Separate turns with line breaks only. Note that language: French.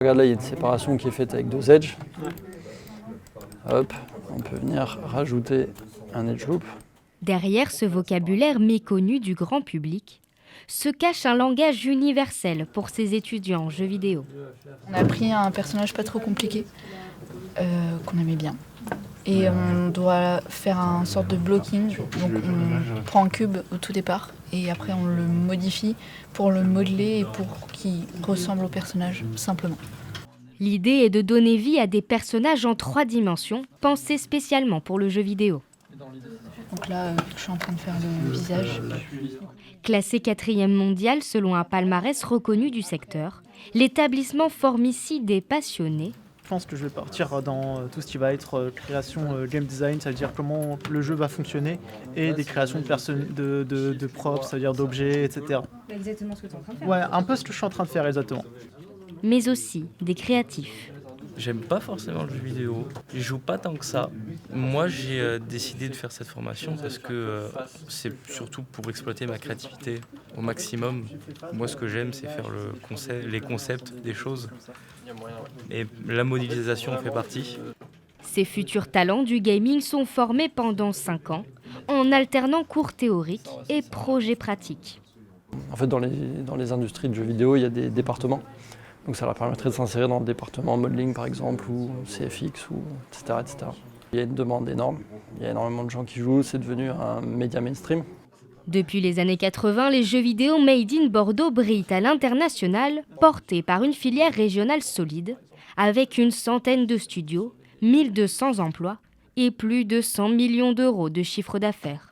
Regarde là, il y a une séparation qui est faite avec 2 edges. Hop, on peut venir rajouter un edge loop.
Derrière ce vocabulaire méconnu du grand public se cache un langage universel pour ces étudiants en jeux vidéo.
On a pris un personnage pas trop compliqué, qu'on aimait bien. Et on doit faire un sorte de blocking. Donc on prend un cube au tout départ et après on le modifie pour le modeler et pour qu'il ressemble au personnage, simplement.
L'idée est de donner vie à des personnages en 3 dimensions, pensés spécialement pour le jeu vidéo.
Donc là, je suis en train de faire le visage.
Classé 4e mondial selon un palmarès reconnu du secteur, l'établissement forme ici des passionnés.
Je pense que je vais partir dans tout ce qui va être création game design, c'est-à-dire comment le jeu va fonctionner, et des créations de props, c'est-à-dire d'objets, etc.
Exactement ce que tu es en train de faire.
Ouais, un peu ce que je suis en train de faire exactement.
Mais aussi des créatifs.
J'aime pas forcément le jeu vidéo, je joue pas tant que ça. Moi j'ai décidé de faire cette formation parce que c'est surtout pour exploiter ma créativité au maximum. Moi ce que j'aime c'est faire les concepts des choses et la modélisation en fait partie.
Ces futurs talents du gaming sont formés pendant 5 ans en alternant cours théoriques et projets pratiques.
En fait, dans les industries de jeux vidéo, il y a des départements. Donc ça leur permettrait de s'insérer dans le département modeling par exemple, ou CFX, ou etc., etc. Il y a une demande énorme, il y a énormément de gens qui jouent, c'est devenu un média mainstream.
Depuis les années 80, les jeux vidéo Made in Bordeaux brillent à l'international, portés par une filière régionale solide, avec une centaine de studios, 1200 emplois et plus de 100 millions d'euros de chiffre d'affaires.